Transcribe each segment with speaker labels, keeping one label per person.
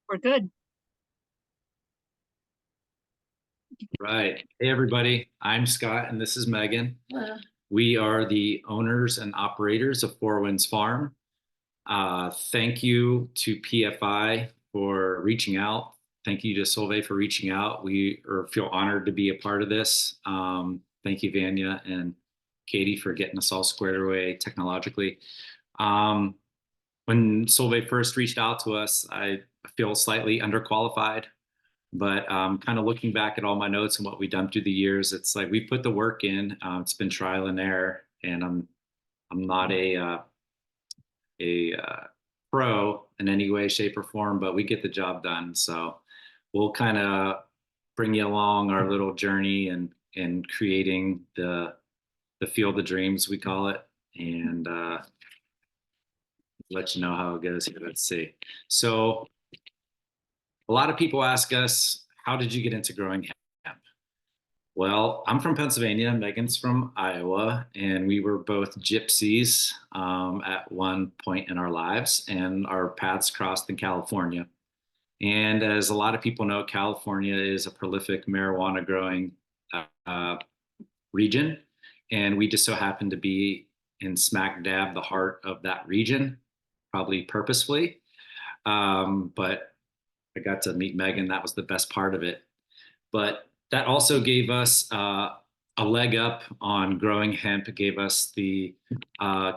Speaker 1: We're good.
Speaker 2: Right. Hey, everybody. I'm Scott, and this is Megan. We are the owners and operators of Four Winds Farm. Thank you to PFI for reaching out. Thank you to Solvay for reaching out. Feel honored to be a part of this. Thank you, Vanya and Katie, for getting us all squared away technologically. Um, when Solvay first reached out to us, I feel slightly underqualified. But kind of looking back at all my notes and what we've done through the years, it's like we put the work in. It's been trial and error, and I'm not a pro in any way, shape, or form, but we get the job done. So we'll kind of bring you along our little journey and creating the field of dreams, we call it, and let you know how it goes here. Let's see. So a lot of people ask us, how did you get into growing hemp? Well, I'm from Pennsylvania. Megan's from Iowa, and we were both gypsies at one point in our lives, and our paths crossed in California. And as a lot of people know, California is a prolific marijuana growing uh, region, and we just so happen to be in smack dab the heart of that region, probably purposefully. But I got to meet Megan. That was the best part of it. But that also gave us a leg up on growing hemp. It gave us the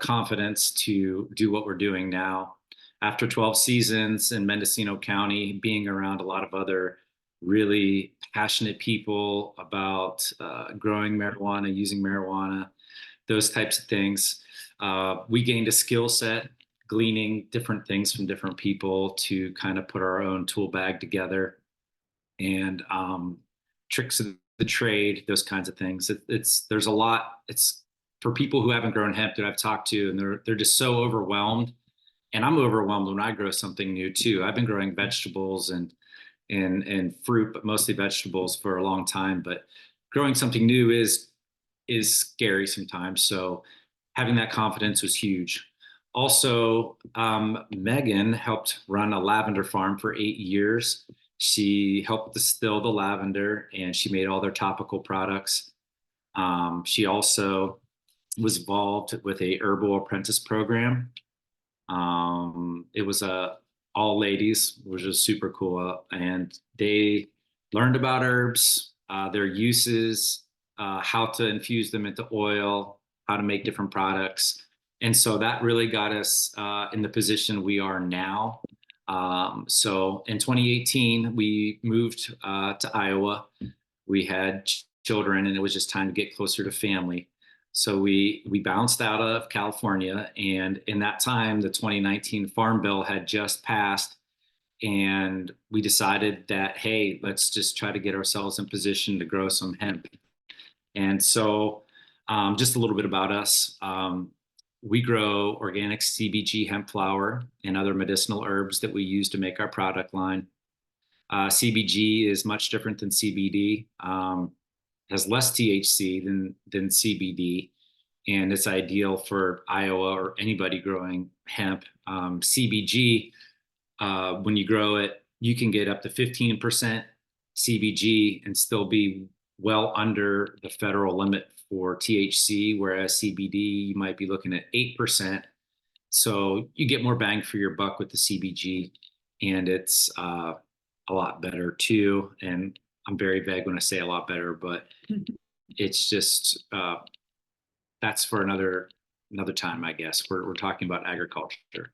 Speaker 2: confidence to do what we're doing now. After 12 seasons in Mendocino County, being around a lot of other really passionate people about growing marijuana, using marijuana, those types of things, we gained a skill set gleaning different things from different people to kind of put our own tool bag together and tricks of the trade, those kinds of things. There's a lot. It's for people who haven't grown hemp that I've talked to, and they're just so overwhelmed. And I'm overwhelmed when I grow something new too. I've been growing vegetables and fruit, but mostly vegetables for a long time. But growing something new is scary sometimes. So having that confidence was huge. Also, Megan helped run a lavender farm for 8 years. She helped distill the lavender and she made all their topical products. She also was involved with a herbal apprentice program. It was a all ladies, which was super cool, and they learned about herbs, their uses, how to infuse them into oil, how to make different products, and so that really got us in the position we are now. So in 2018, we moved to Iowa. We had children, and it was just time to get closer to family. So we bounced out of California, and in that time, the 2019 Farm Bill had just passed, and we decided that, hey, let's just try to get ourselves in position to grow some hemp. And so, just a little bit about us. We grow organic CBG hemp flower and other medicinal herbs that we use to make our product line. CBG is much different than CBD. Has less THC than CBD, and it's ideal for Iowa or anybody growing hemp. CBG, when you grow it, you can get up to 15% CBG and still be well under the federal limit for THC, whereas CBD, you might be looking at 8%. So you get more bang for your buck with the CBG, and it's a lot better too. And I'm very vague when I say a lot better, but it's just that's for another time, I guess. We're talking about agriculture.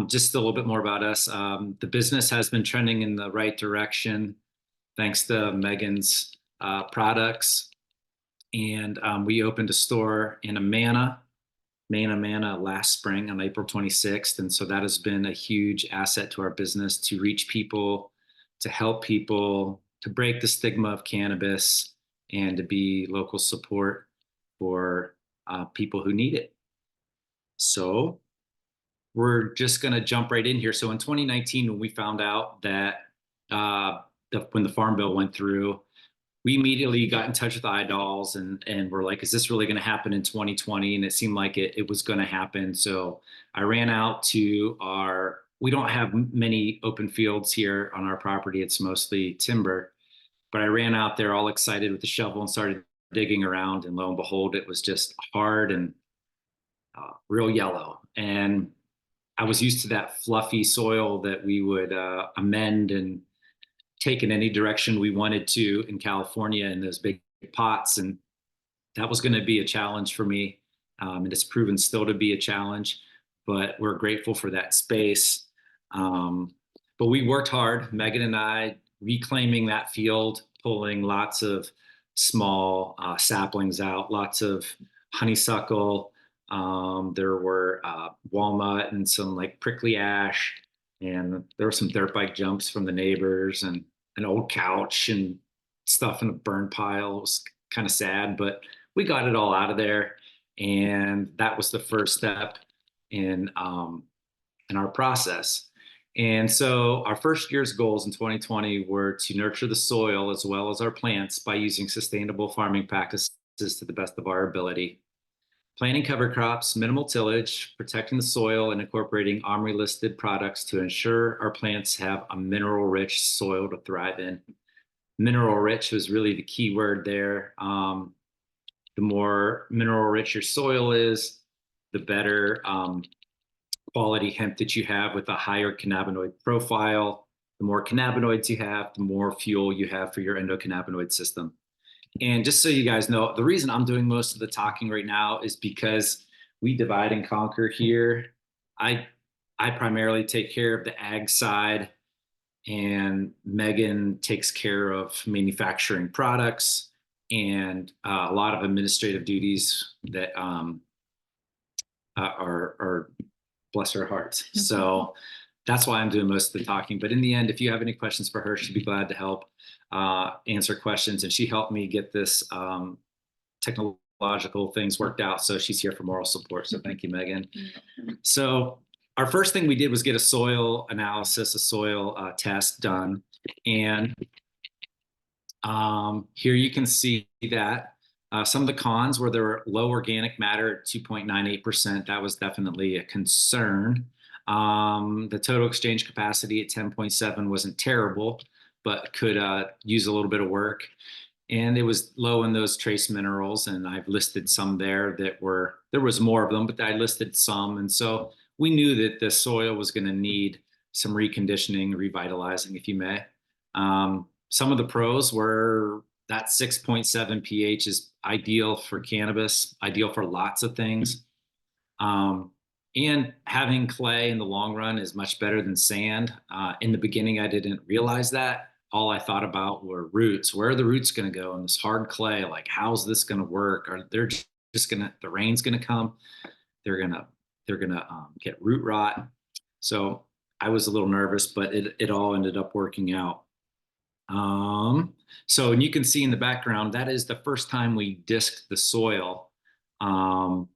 Speaker 2: Just a little bit more about us. The business has been trending in the right direction thanks to Megan's products, and we opened a store in Amana last spring on April 26th, and so that has been a huge asset to our business to reach people, to help people, to break the stigma of cannabis, and to be local support for people who need it. So we're just going to jump right in here. So in 2019, when we found out that when the Farm Bill went through, we immediately got in touch with iDolls and we're like, is this really going to happen in 2020? And it seemed like it was going to happen. So I ran out to our we don't have many open fields here on our property. It's mostly timber. But I ran out there all excited with the shovel and started digging around, and lo and behold, it was just hard and real yellow. And I was used to that fluffy soil that we would amend and take in any direction we wanted to in California in those big pots. And that was going to be a challenge for me. And it's proven still to be a challenge, but we're grateful for that space. But we worked hard, Megan and I, reclaiming that field, pulling lots of small saplings out, lots of honeysuckle. There were walnut and some like prickly ash, and there were some dirt bike jumps from the neighbors and an old couch and stuff in a burn pile. It was kind of sad, but we got it all out of there, and that was the first step in our process. And so our first year's goals in 2020 were to nurture the soil as well as our plants by using sustainable farming practices to the best of our ability. Planting cover crops, minimal tillage, protecting the soil, and incorporating OMRI listed products to ensure our plants have a mineral rich soil to thrive in. Mineral rich was really the key word there. The more mineral rich your soil is, the better quality hemp that you have with a higher cannabinoid profile. The more cannabinoids you have, the more fuel you have for your endocannabinoid system. And just so you guys know, the reason I'm doing most of the talking right now is because we divide and conquer here. I primarily take care of the ag side, and Megan takes care of manufacturing products and a lot of administrative duties that are bless her heart. So that's why I'm doing most of the talking. But in the end, if you have any questions for her, she'd be glad to help answer questions. And she helped me get this technological things worked out. So she's here for moral support. So thank you, Megan. So our first thing we did was get a soil analysis, a soil test done. And here you can see that some of the cons were there were low organic matter at 2.98%. That was definitely a concern. The total exchange capacity at 10.7 wasn't terrible, but could use a little bit of work. And it was low in those trace minerals, and I've listed some there there was more of them, but I listed some. And so we knew that the soil was going to need some reconditioning, revitalizing, if you may. Some of the pros were that 6.7 pH is ideal for cannabis, ideal for lots of things. And having clay in the long run is much better than sand. In the beginning, I didn't realize that. All I thought about were roots. Where are the roots going to go in this hard clay? Like, how's this going to work? Are they're just going to, the rain's going to come. They're going to get root rot. So I was a little nervous, but it all ended up working out. And you can see in the background, that is the first time we disked the soil, on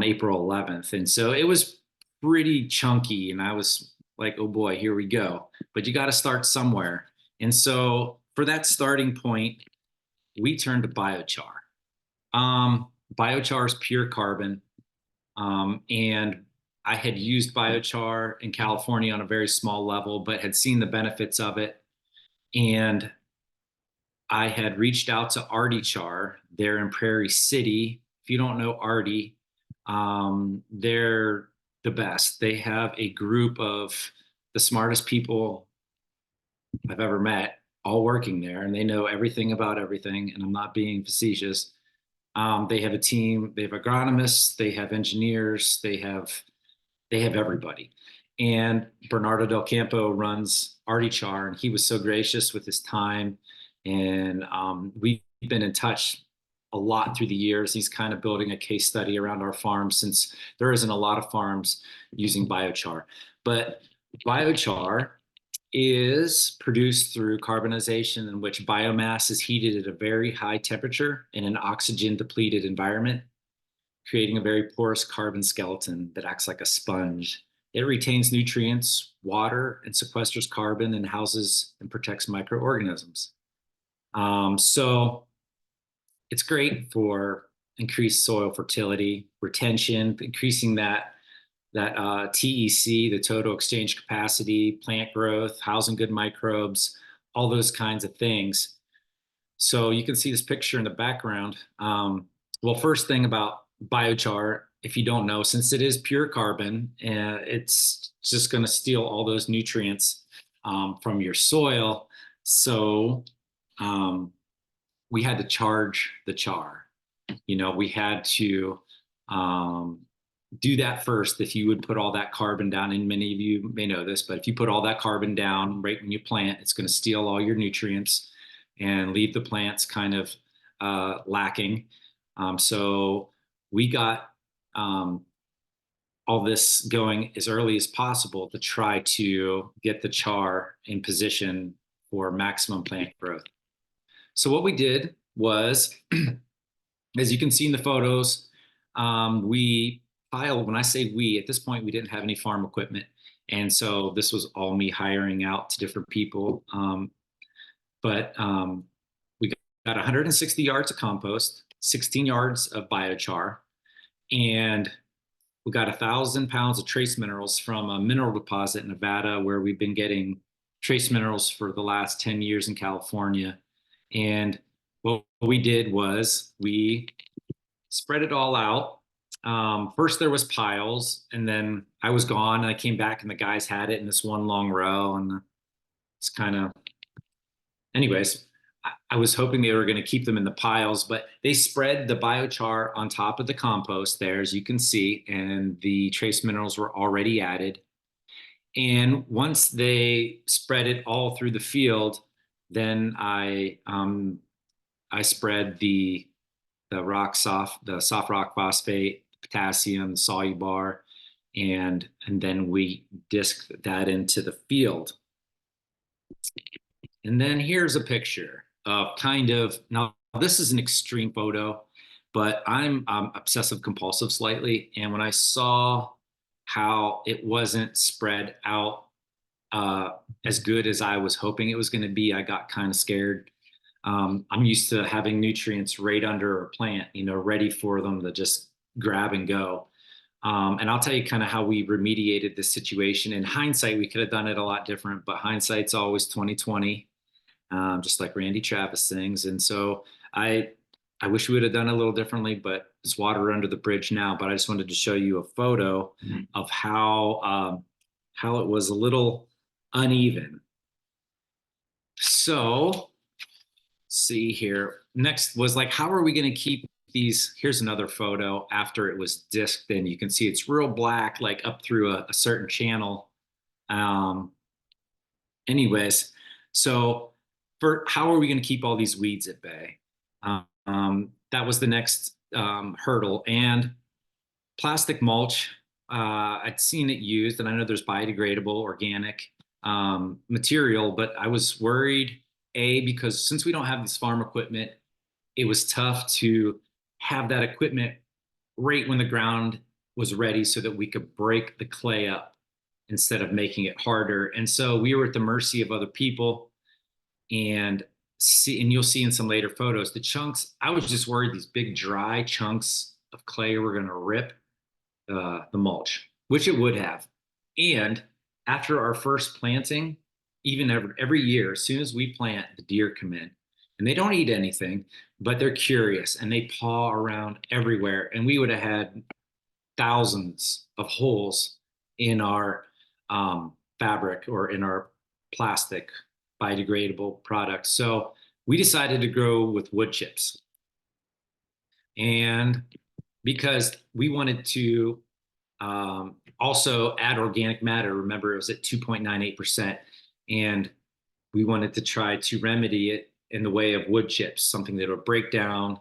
Speaker 2: April 11th. And so it was pretty chunky, and I was like, oh boy, here we go. But you got to start somewhere. And so for that starting point, we turned to biochar. Biochar is pure carbon. And I had used biochar in California on a very small level, but had seen the benefits of it. And I had reached out to Artie Char there in Prairie City. If you don't know Artie, they're the best. They have a group of the smartest people I've ever met, all working there, and they know everything about everything. And I'm not being facetious. They have a team. They have agronomists. They have engineers. They have everybody. And Bernardo Del Campo runs Artie Char, and he was so gracious with his time. And we've been in touch a lot through the years. He's kind of building a case study around our farm, since there isn't a lot of farms using biochar. But biochar is produced through carbonization, in which biomass is heated at a very high temperature in an oxygen depleted environment, creating a very porous carbon skeleton that acts like a sponge. It retains nutrients, water, and sequesters carbon, and houses and protects microorganisms. So it's great for increased soil fertility, retention, increasing that that TEC, the total exchange capacity, plant growth, housing good microbes, all those kinds of things. So you can see this picture in the background. Well, first thing about biochar, if you don't know, since it is pure carbon, it's just going to steal all those nutrients from your soil. So um, we had to charge the char. We had to um, do that first. If you would put all that carbon down, and many of you may know this, but if you put all that carbon down right when you plant, it's going to steal all your nutrients and leave the plants kind of lacking. So we got all this going as early as possible to try to get the char in position for maximum plant growth. So what we did was, as you can see in the photos, we piled, when I say we, at this point, we didn't have any farm equipment. And so this was all me hiring out to different people. But we got 160 yards of compost, 16 yards of biochar, and we got 1,000 pounds of trace minerals from a mineral deposit in Nevada where we've been getting trace minerals for the last 10 years in California. And what we did was we spread it all out. First there was piles, and then I was gone and I came back and the guys had it in this one long row, and it's kind of, anyways, I was hoping they were going to keep them in the piles, but they spread the biochar on top of the compost there, as you can see, and the trace minerals were already added. And once they spread it all through the field, then I spread the soft rock phosphate, potassium, solubar, and then we disked that into the field. And then here's a picture of kind of, now this is an extreme photo, but I'm obsessive compulsive slightly. And when I saw how it wasn't spread out as good as I was hoping it was going to be, I got kind of scared. I'm used to having nutrients right under a plant, ready for them to just grab and go. And I'll tell you kind of how we remediated this situation. In hindsight, we could have done it a lot different, but hindsight's always 2020. Just like Randy Travis sings. And so I wish we would have done it a little differently, but it's water under the bridge now. But I just wanted to show you a photo of how it was a little uneven. So see here. Next was like, how are we going to keep these? Here's another photo after it was disked, and you can see it's real black, like up through a certain channel. Anyways, so for how are we going to keep all these weeds at bay? That was the next hurdle. And plastic mulch, I'd seen it used, and I know there's biodegradable, organic material, but I was worried, because since we don't have this farm equipment, it was tough to have that equipment right when the ground was ready so that we could break the clay up instead of making it harder. And so we were at the mercy of other people. And you'll see in some later photos, the chunks, I was just worried these big dry chunks of clay were going to rip the mulch, which it would have. And after our first planting, even every year, as soon as we plant, the deer come in, and they don't eat anything, but they're curious and they paw around everywhere. And we would have had thousands of holes in our fabric or in our plastic biodegradable products. So we decided to grow with wood chips. And because we wanted to also add organic matter, remember it was at 2.98%, and we wanted to try to remedy it in the way of wood chips, something that would break down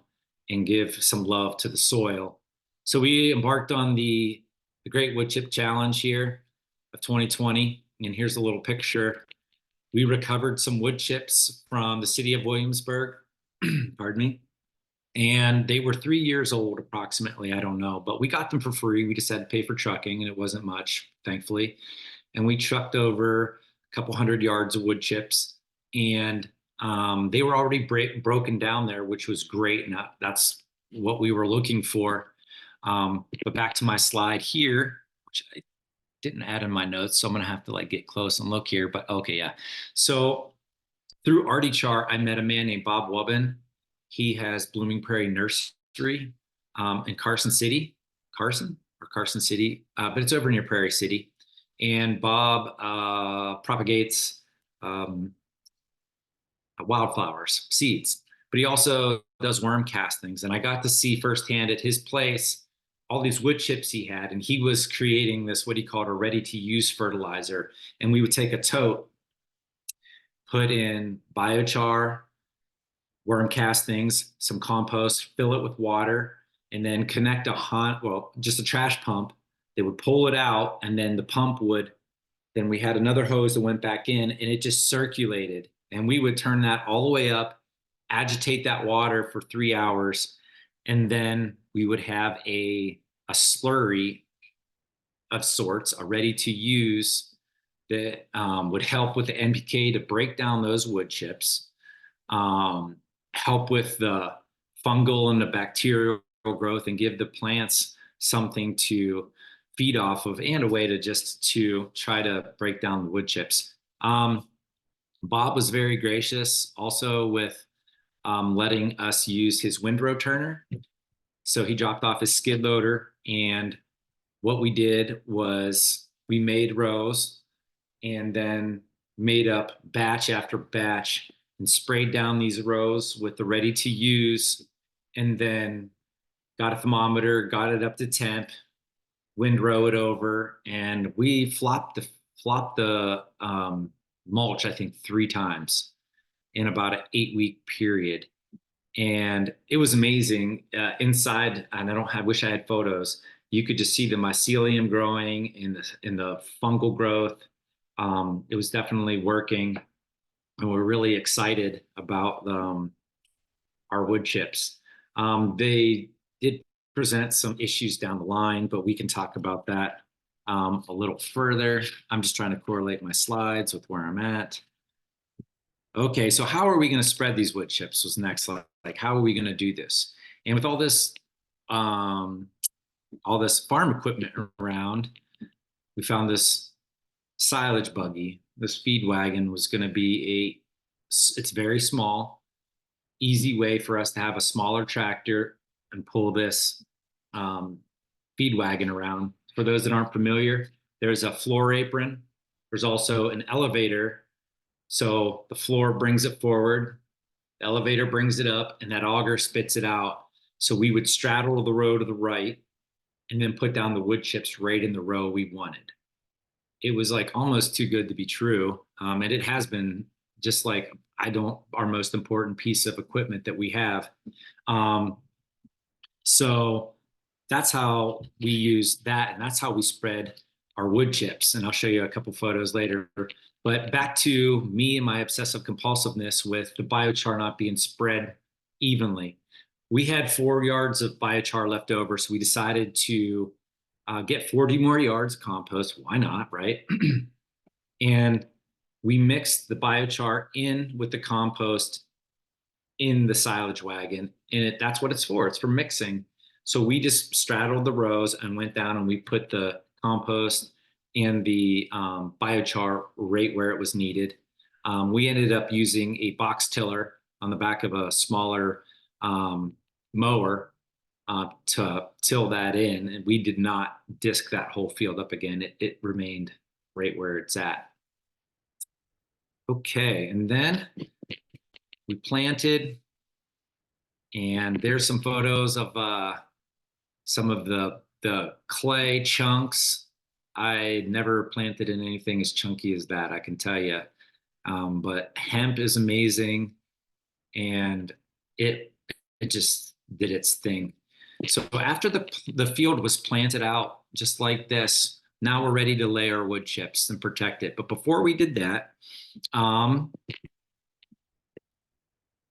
Speaker 2: and give some love to the soil. So we embarked on the Great Wood Chip Challenge here of 2020. And here's a little picture. We recovered some wood chips from the city of Williamsburg, pardon me. And they were 3 years old, approximately. I don't know, but we got them for free. We just had to pay for trucking, and it wasn't much, thankfully. And we trucked over a couple hundred yards of wood chips, and they were already broken down there, which was great. And that's what we were looking for. But back to my slide here, which I didn't add in my notes, so I'm gonna have to like get close and look here. But okay, yeah. So through Artie Char, I met a man named Bob Wubbin. He has Blooming Prairie Nursery in Carson City, Carson City, but it's over near Prairie City. And Bob propagates um, wildflowers, seeds, but he also does worm castings. And I got to see firsthand at his place all these wood chips he had, and he was creating this what he called a ready-to-use fertilizer. And we would take a tote, put in biochar, worm castings, some compost, fill it with water, and then connect just a trash pump. They would pull it out, and then the pump would, then we had another hose that went back in, and it just circulated. And we would turn that all the way up, agitate that water for 3 hours, and then we would have a slurry of sorts, a ready to use that would help with the NPK to break down those wood chips, help with the fungal and the bacterial growth, and give the plants something to feed off of and a way to try to break down the wood chips. Bob was very gracious also with letting us use his windrow turner. So he dropped off his skid loader, and what we did was we made rows and then made up batch after batch and sprayed down these rows with the ready to use, and then got a thermometer, got it up to temp, windrow it over, and we flopped the mulch, I think 3 times in about an 8-week period. And it was amazing inside. And I wish I had photos. You could just see the mycelium growing in the fungal growth. It was definitely working, and we're really excited about our wood chips. They did present some issues down the line, but we can talk about that a little further. I'm just trying to correlate my slides with where I'm at. Okay, so how are we going to spread these wood chips was next. Like, how are we going to do this? And with all this farm equipment around, we found this silage buggy. This feed wagon was going to be it's very small, easy way for us to have a smaller tractor and pull this feed wagon around. For those that aren't familiar, there's a floor apron. There's also an elevator. So the floor brings it forward, the elevator brings it up, and that auger spits it out. So we would straddle the row to the right and then put down the wood chips right in the row we wanted. It was like almost too good to be true. And it has been, just like our most important piece of equipment that we have. So that's how we use that, and that's how we spread our wood chips. And I'll show you a couple photos later. But back to me and my obsessive compulsiveness with the biochar not being spread evenly. We had 4 yards of biochar left over, so we decided to get 40 more yards of compost. Why not, right? And we mixed the biochar in with the compost in the silage wagon, and that's what it's for. It's for mixing. So we just straddled the rows and went down, and we put the compost and the biochar right where it was needed. We ended up using a box tiller on the back of a smaller mower to till that in, and we did not disc that whole field up again. It remained right where it's at. Okay, and then we planted, and there's some photos of some of the clay chunks. I never planted in anything as chunky as that, I can tell you. But hemp is amazing, and it just did its thing. So after the field was planted out just like this, now we're ready to lay our wood chips and protect it. But before we did that,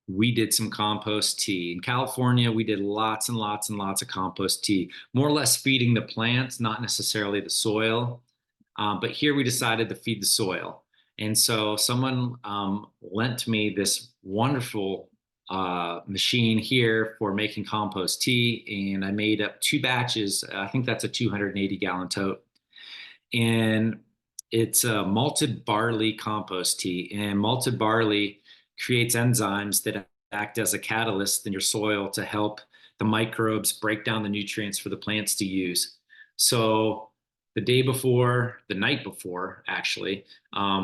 Speaker 2: we did some compost tea. In California, we did lots and lots and lots of compost tea, more or less feeding the plants, not necessarily the soil. But here we decided to feed the soil. And so someone lent me this wonderful machine here for making compost tea. And I made up 2 batches. I think that's a 280 gallon tote. and it's a malted barley compost tea. And malted barley creates enzymes that act as a catalyst in your soil to help the microbes break down the nutrients for the plants to use. So the night before, actually,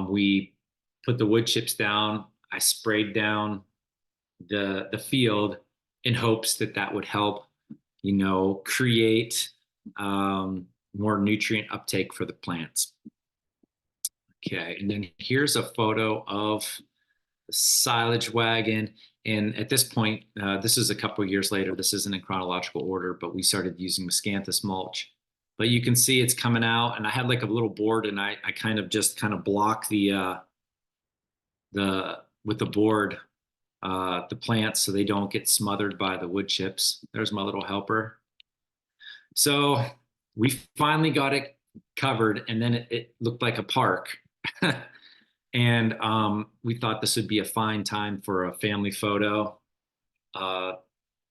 Speaker 2: we put the wood chips down. I sprayed down the field in hopes that that would help, create more nutrient uptake for the plants. Okay, and then here's a photo of the silage wagon. And at this point, this is a couple of years later. This isn't in chronological order, but we started using Miscanthus mulch. But you can see it's coming out, and I had like a little board, and I kind of just kind of block the with the board the plants so they don't get smothered by the wood chips. There's my little helper. So we finally got it covered, and then it looked like a park. And we thought this would be a fine time for a family photo. Uh,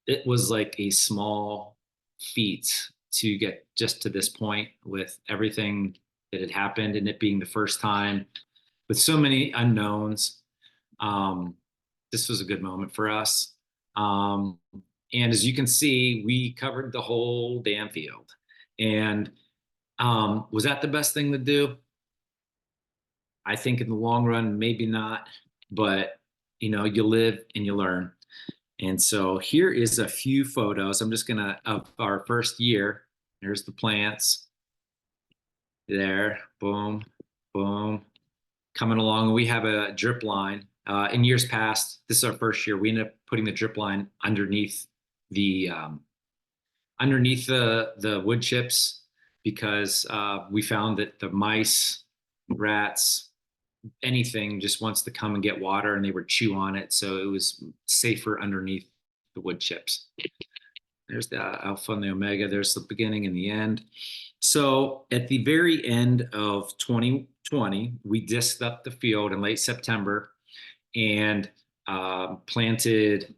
Speaker 2: it was like a small feat to get just to this point with everything that had happened and it being the first time with so many unknowns. This was a good moment for us. And as you can see, we covered the whole damn field. And was that the best thing to do? I think in the long run, maybe not, but you live and you learn. And so here is a few photos. I'm just gonna of our first year. There's the plants there, boom, boom, coming along. We have a drip line. In years past, this is our first year. We ended up putting the drip line the underneath the wood chips because we found that the mice, rats, anything just wants to come and get water and they would chew on it. So it was safer underneath the wood chips. There's the alpha and the omega. There's the beginning and the end. So at the very end of 2020, we disked up the field in late September and planted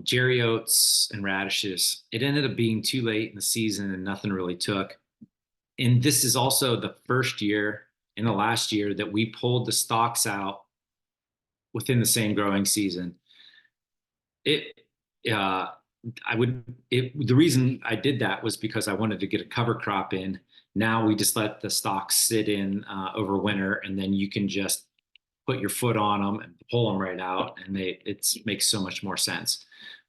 Speaker 2: jerry oats and radishes. It ended up being too late in the season and nothing really took. And this is also the first year in the last year that we pulled the stalks out within the same growing season. The reason I did that was because I wanted to get a cover crop in. Now we just let the stalks sit in over winter, and then you can just put your foot on them and pull them right out, and it makes so much more sense.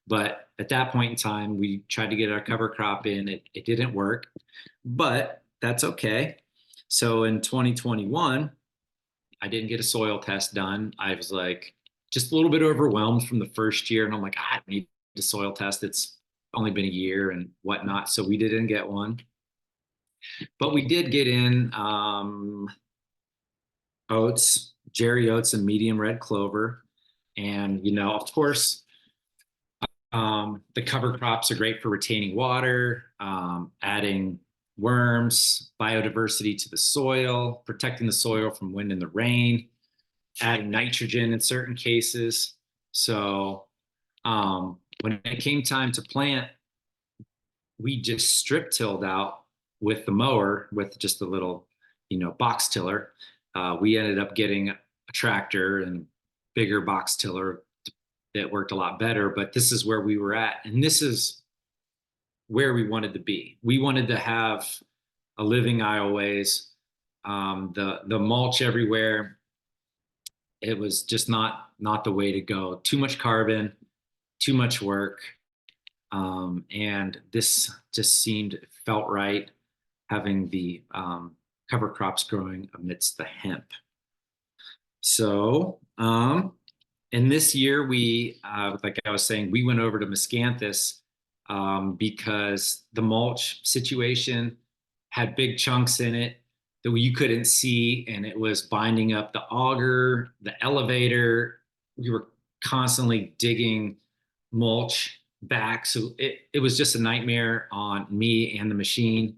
Speaker 2: But at that point in time, we tried to get our cover crop in. It didn't work, but that's okay. So in 2021, I didn't get a soil test done. I was like just a little bit overwhelmed from the first year. And I'm like, I need a soil test. It's only been a year and whatnot. So we didn't get one. But we did get in oats, jerry oats, and medium red clover. And, of course, the cover crops are great for retaining water, adding worms, biodiversity to the soil, protecting the soil from wind and the rain, adding nitrogen in certain cases. So when it came time to plant, we just strip tilled out with the mower with just a little, box tiller. We ended up getting a tractor and bigger box tiller that worked a lot better, but this is where we were at. And this is where we wanted to be. We wanted to have a living aisleways, the mulch everywhere. It was just not the way to go. Too much carbon, too much work, and this just felt right, having the cover crops growing amidst the hemp. So, and this year we, like I was saying, we went over to Miscanthus because the mulch situation had big chunks in it that you couldn't see, and it was binding up the auger, the elevator. We were constantly digging mulch back. So it was just a nightmare on me and the machine.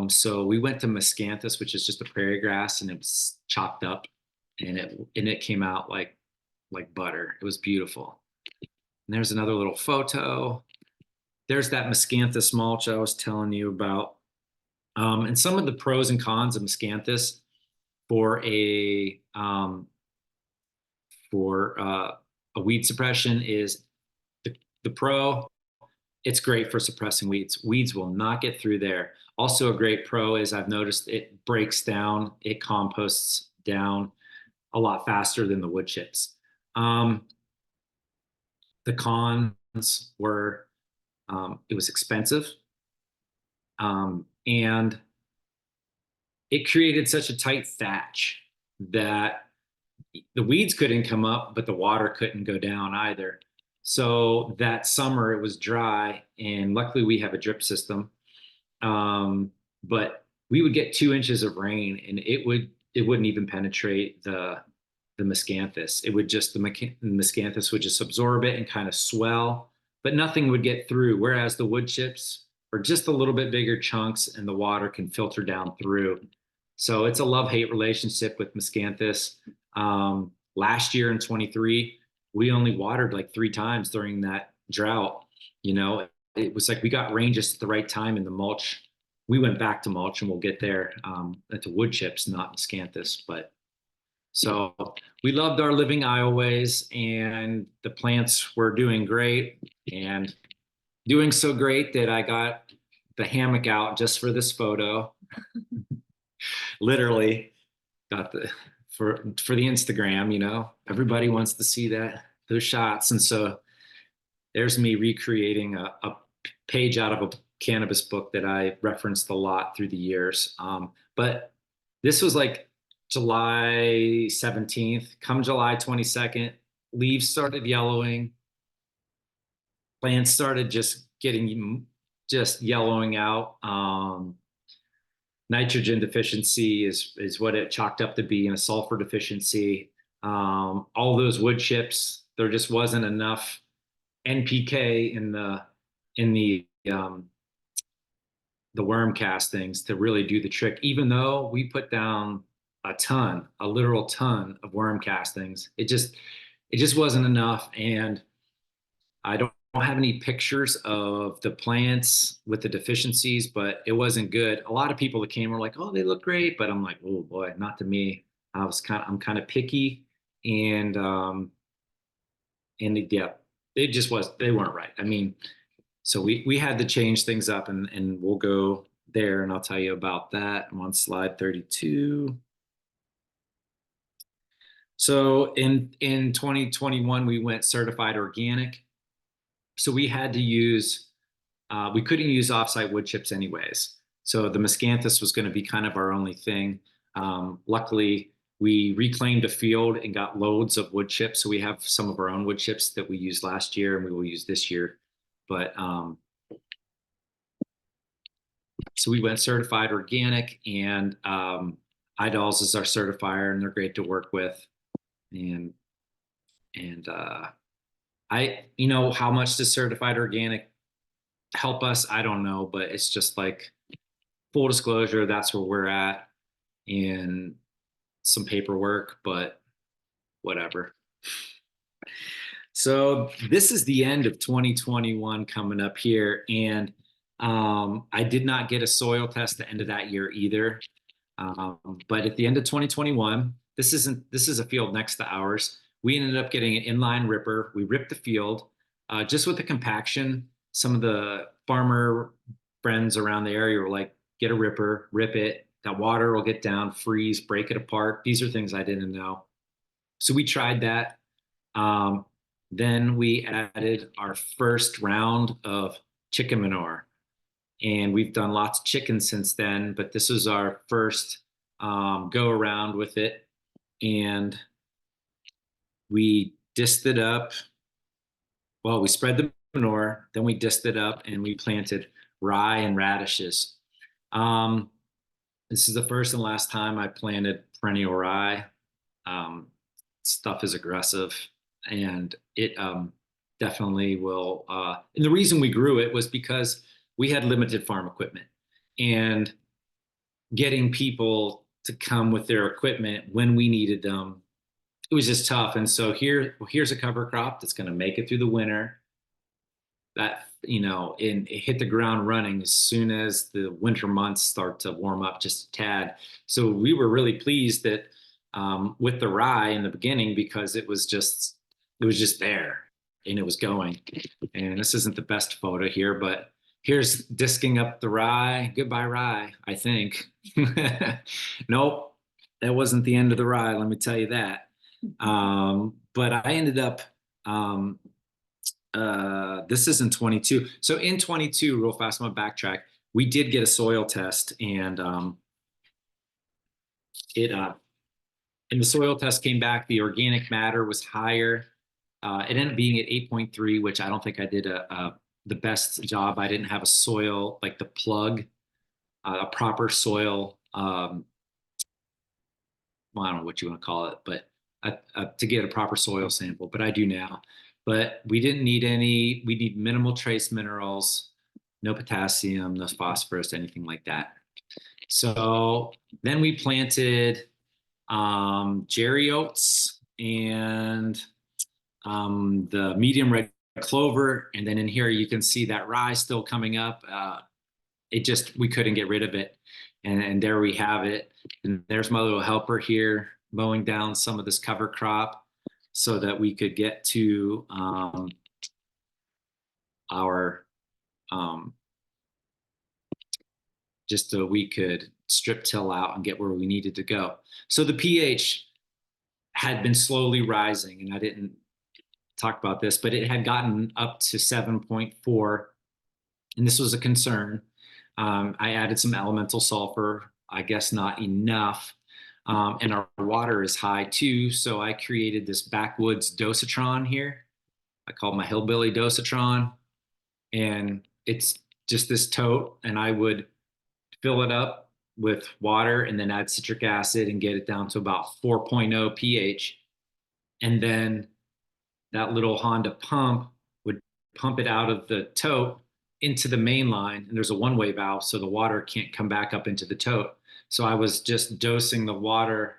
Speaker 2: So we went to Miscanthus, which is just a prairie grass, and it was chopped up, and it came out like butter. It was beautiful. And there's another little photo. There's that Miscanthus mulch I was telling you about. And some of the pros and cons of miscanthus for a weed suppression is the pro, it's great for suppressing weeds. Weeds will not get through there. Also, a great pro is I've noticed it breaks down, it composts down a lot faster than the wood chips. Um, the cons were it was expensive, and it created such a tight thatch that the weeds couldn't come up, but the water couldn't go down either. So that summer it was dry, and luckily we have a drip system. Um, but we would get 2 inches of rain, and it wouldn't even penetrate the miscanthus. It would just the miscanthus would just absorb it and kind of swell, but nothing would get through. Whereas the wood chips are just a little bit bigger chunks, and the water can filter down through. So it's a love-hate relationship with miscanthus. Last year in 23, we only watered like 3 times during that drought. You know, it was like we got rain just at the right time in the mulch. We went back to mulch, and we'll get there at the wood chips, not miscanthus. But so we loved our living Ioways, and the plants were doing great, and doing so great that I got the hammock out just for this photo. Literally got the for the Instagram, you know. Everybody wants to see those shots. And so there's me recreating a page out of a cannabis book that I referenced a lot through the years. But this was like July 17th. Come July 22nd, leaves started yellowing. Plants started just yellowing out. Nitrogen deficiency is what it chalked up to be, and a sulfur deficiency. All those wood chips, there just wasn't enough NPK in the worm castings to really do the trick. Even though we put down a literal ton of worm castings, it just wasn't enough. And I don't have any pictures of the plants with the deficiencies, but it wasn't good. A lot of people that came were like, "Oh, they look great," but I'm like, "Oh boy, not to me." I'm kind of picky, and yeah, they weren't right. I mean, so we had to change things up, and we'll go there, and I'll tell you about that. I'm on slide 32. So in 2021, we went certified organic. So we couldn't use offsite wood chips anyways. So the miscanthus was going to be kind of our only thing. Luckily, we reclaimed a field and got loads of wood chips. So we have some of our own wood chips that we used last year and we will use this year. But so we went certified organic, and iDolls is our certifier, and they're great to work with. And how much does certified organic help us? I don't know, but it's just like full disclosure, that's where we're at, and some paperwork, but whatever. So this is the end of 2021 coming up here, and I did not get a soil test at the end of that year either. But at the end of 2021, this is a field next to ours. We ended up getting an inline ripper. We ripped the field just with the compaction. Some of the farmer friends around the area were like, "Get a ripper, rip it. That water will get down, freeze, break it apart." These are things I didn't know. So we tried that. Then we added our first round of chicken manure, and we've done lots of chicken since then, but this was our first go around with it. And we dissed it up. Well, we spread the manure, then we dissed it up, and we planted rye and radishes. Um, this is the first and last time I planted perennial rye. Um, Stuff is aggressive, and it definitely will. And the reason we grew it was because we had limited farm equipment, and getting people to come with their equipment when we needed them, it was just tough. And so here's a cover crop that's going to make it through the winter. that, and it hit the ground running as soon as the winter months start to warm up just a tad. So we were really pleased that with the rye in the beginning, because it was just there and it was going. And this isn't the best photo here, but here's disking up the rye. Goodbye rye, I think. Nope, that wasn't the end of the ride, let me tell you that. But I ended up, this is in 22. So in 22, real fast, I'm gonna backtrack. We did get a soil test, and it and the soil test came back. The organic matter was higher. It ended up being at 8.3, which I don't think I did the best job. I didn't have a soil like the plug, a proper soil. Well, I don't know what you want to call it, but to get a proper soil sample, but I do now. But we didn't need any, we need minimal trace minerals, no potassium, no phosphorus, anything like that. So then we planted Jerry oats and the medium red clover. And then in here, you can see that rye still coming up. We couldn't get rid of it. And there we have it. And there's my little helper here mowing down some of this cover crop so that we could get to our, just so we could strip till out and get where we needed to go. So the pH had been slowly rising, and I didn't talk about this, but it had gotten up to 7.4, and this was a concern. I added some elemental sulfur, I guess not enough. And our water is high too. So I created this backwoods dosatron here. I call it my hillbilly dosatron. And it's just this tote, and I would fill it up with water and then add citric acid and get it down to about 4.0 pH. And then that little Honda pump would pump it out of the tote into the main line, and there's a one-way valve, so the water can't come back up into the tote. So I was just dosing the water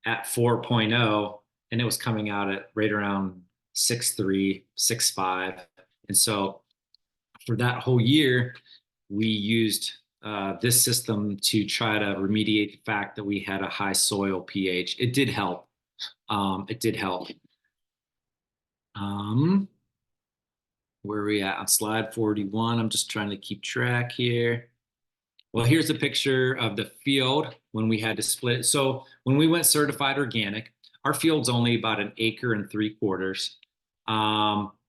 Speaker 2: at 4.0, and it was coming out at right around 6.3, 6.5. And so for that whole year, we used this system to try to remediate the fact that we had a high soil pH. It did help. It did help. Where are we at on slide 41? I'm just trying to keep track here. Well, here's a picture of the field when we had to split it. So when we went certified organic, our field's only about 1.75 acres.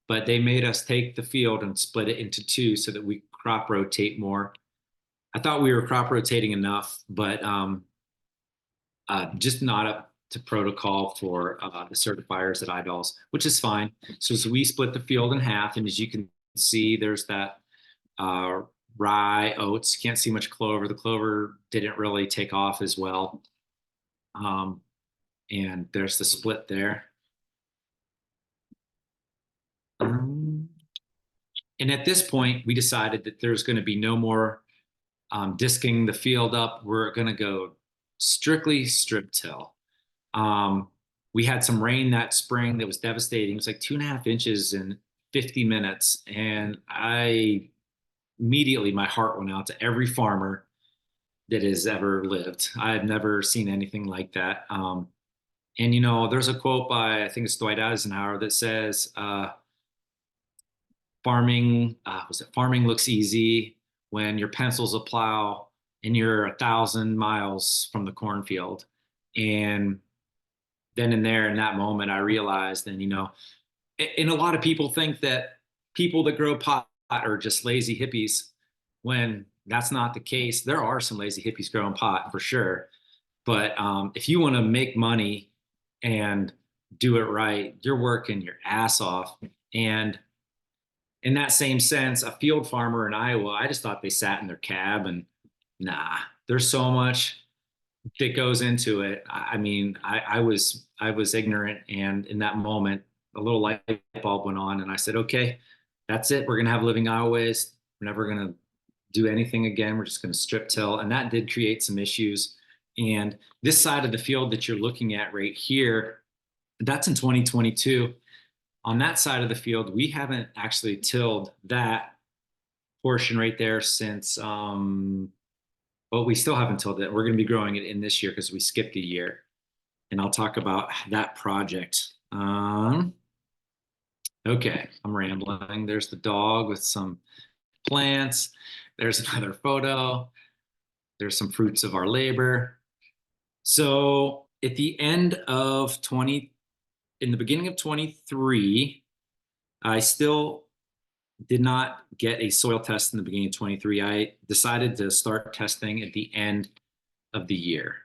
Speaker 2: But they made us take the field and split it into two so that we crop rotate more. I thought we were crop rotating enough, but just not up to protocol for the certifiers at IDOLS, which is fine. So we split the field in half, and as you can see, there's that rye, oats. Can't see much clover. The clover didn't really take off as well. And there's the split there. And at this point, we decided that there's going to be no more disking the field up. We're going to go strictly strip till. We had some rain that spring that was devastating. It was like 2.5 inches in 50 minutes. And immediately my heart went out to every farmer that has ever lived. I have never seen anything like that. And there's a quote by, I think it's Dwight Eisenhower, that says, farming looks easy when your pencil's a plow and you're 1,000 miles from the cornfield. And then in that moment, I realized, and and a lot of people think that people that grow pot are just lazy hippies, when that's not the case. There are some lazy hippies growing pot for sure, but if you want to make money and do it right, you're working your ass off. And in that same sense, a field farmer in Iowa, I just thought they sat in their cab, and nah, there's so much that goes into it. I mean, I was ignorant, and in that moment, a little light bulb went on, and I said, okay, that's it. We're gonna have living Iowa's. We're never gonna do anything again. We're just gonna strip till, and that did create some issues. And this side of the field that you're looking at right here, that's in 2022. on that side of the field, we haven't actually tilled that portion right there since, but we still haven't tilled it. We're going to be growing it in this year because we skipped a year. And I'll talk about that project. Okay, I'm rambling. There's the dog with some plants. There's another photo. There's some fruits of our labor. So at the end of 20, in the beginning of 23, I still did not get a soil test in the beginning of 23. I decided to start testing at the end of the year.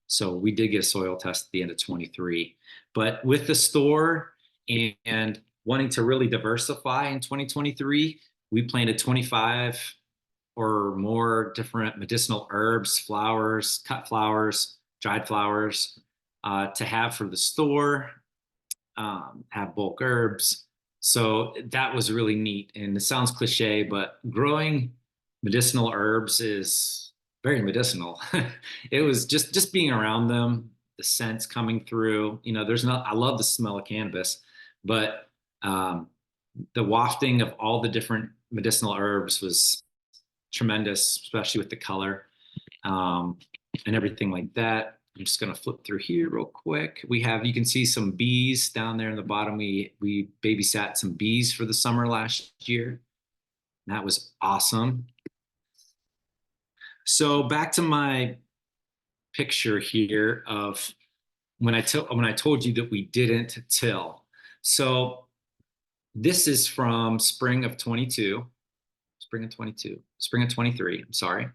Speaker 2: So we did get a soil test at the end of 23. But with the store and wanting to really diversify in 2023, we planted 25 or more different medicinal herbs, flowers, cut flowers, dried flowers to have for the store, have bulk herbs. So that was really neat. And it sounds cliche, but growing medicinal herbs is very medicinal. It was just being around them, the scents coming through. There's not, I love the smell of cannabis, but um, the wafting of all the different medicinal herbs was tremendous, especially with the color and everything like that. I'm just going to flip through here real quick. You can see some bees down there in the bottom. We babysat some bees for the summer last year. That was awesome. So back to my picture here of when I told you that we didn't till. So this is from spring of 23. I'm sorry.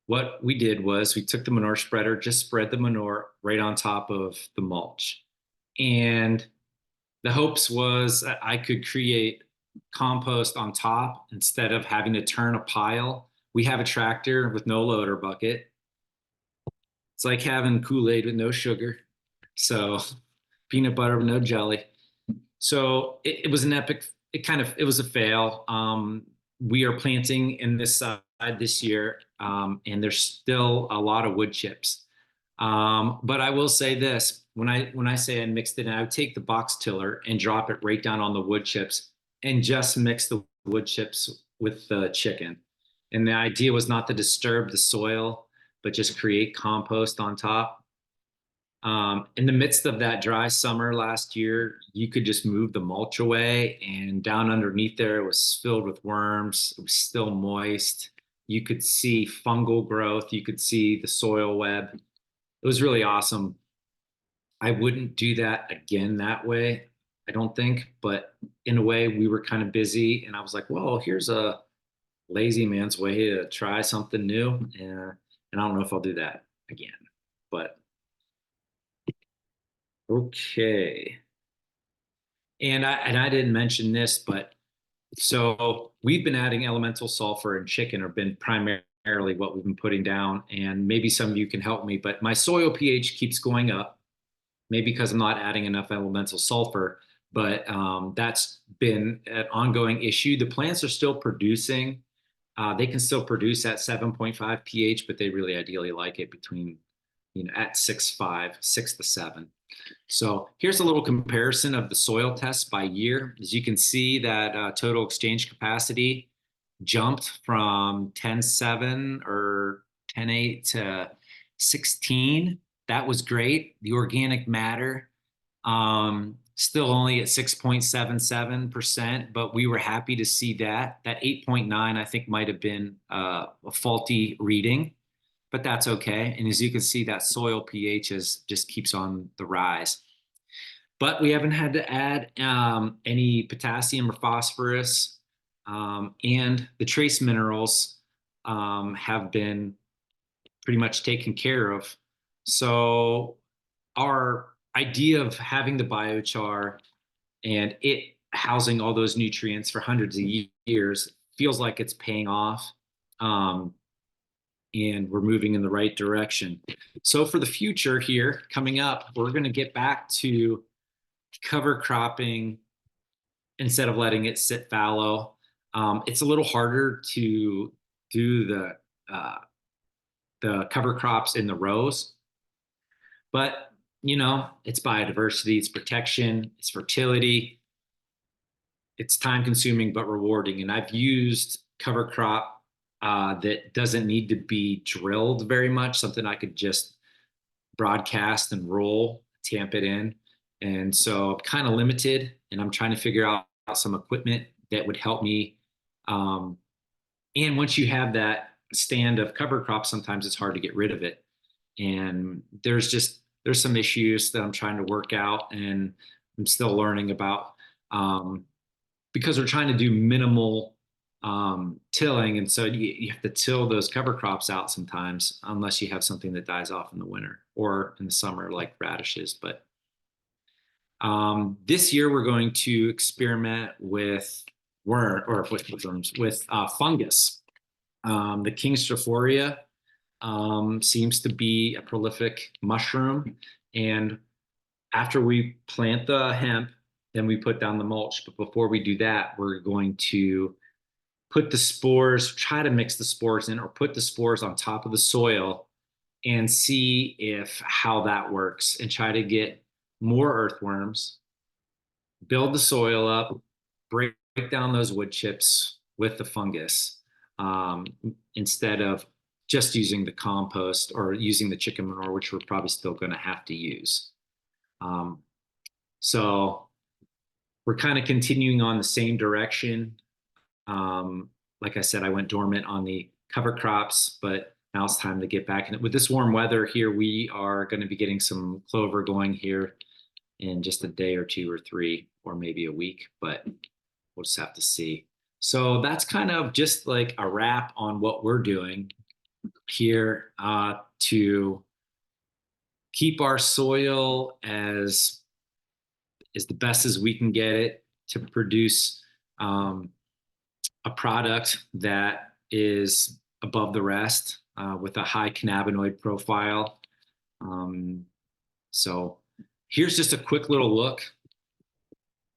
Speaker 2: What we did was we took the manure spreader, just spread the manure right on top of the mulch. And the hopes was that I could create compost on top instead of having to turn a pile. We have a tractor with no loader bucket. It's like having Kool-Aid with no sugar. So peanut butter with no jelly. So it was an epic, it was a fail. We are planting in this side this year, and there's still a lot of wood chips. But I will say this, when I say I mixed it, I would take the box tiller and drop it right down on the wood chips and just mix the wood chips with the chicken. And the idea was not to disturb the soil, but just create compost on top. In the midst of that dry summer last year, you could just move the mulch away, and down underneath there it was filled with worms. It was still moist. You could see fungal growth. You could see the soil web. It was really awesome. I wouldn't do that again that way, I don't think. But in a way, we were kind of busy, and I was like, well, here's a lazy man's way to try something new. And I don't know if I'll do that again. But okay. And I didn't mention this, but so we've been adding elemental sulfur and chicken, or been primarily what we've been putting down. And maybe some of you can help me, but my soil pH keeps going up, maybe because I'm not adding enough elemental sulfur, but that's been an ongoing issue. The plants are still producing. They can still produce at 7.5 pH, but they really ideally like it between, at 6.5, 6 to 7. So here's a little comparison of the soil tests by year. As you can see, that total exchange capacity jumped from 10.7 or 10.8 to 16. That was great. The organic matter, still only at 6.77%, but we were happy to see that. That 8.9, I think, might have been a faulty reading, but that's okay. And as you can see, that soil pH just keeps on the rise. But we haven't had to add any potassium or phosphorus, and the trace minerals have been pretty much taken care of. So our idea of having the biochar and it housing all those nutrients for hundreds of years feels like it's paying off. And we're moving in the right direction. So for the future here coming up, we're going to get back to cover cropping instead of letting it sit fallow. It's a little harder to do the cover crops in the rows, but it's biodiversity, it's protection, it's fertility. it's time consuming but rewarding. And I've used cover crop that doesn't need to be drilled very much, something I could just broadcast and roll, tamp it in. And so I'm kind of limited, and I'm trying to figure out some equipment that would help me. Um, and once you have that stand of cover crop, sometimes it's hard to get rid of it. And there's some issues that I'm trying to work out, and I'm still learning about. Um, because we're trying to do minimal tilling, and so you have to till those cover crops out sometimes, unless you have something that dies off in the winter or in the summer, like radishes. But this year we're going to experiment with worm or with worms with fungus. The King Strophoria seems to be a prolific mushroom, and after we plant the hemp, then we put down the mulch. But before we do that, we're going to put the spores, try to mix the spores in, or put the spores on top of the soil and see if how that works, and try to get more earthworms, build the soil up, break down those wood chips with the fungus, um, instead of just using the compost or using the chicken manure, which we're probably still going to have to use. Um, so we're kind of continuing on the same direction. Like I said, I went dormant on the cover crops, but now it's time to get back in it. With this warm weather here, we are going to be getting some clover going here in just a day or two or three, or maybe a week, but we'll just have to see. So that's kind of just like a wrap on what we're doing here to keep our soil as the best as we can get it, to produce a product that is above the rest, with a high cannabinoid profile. So here's just a quick little look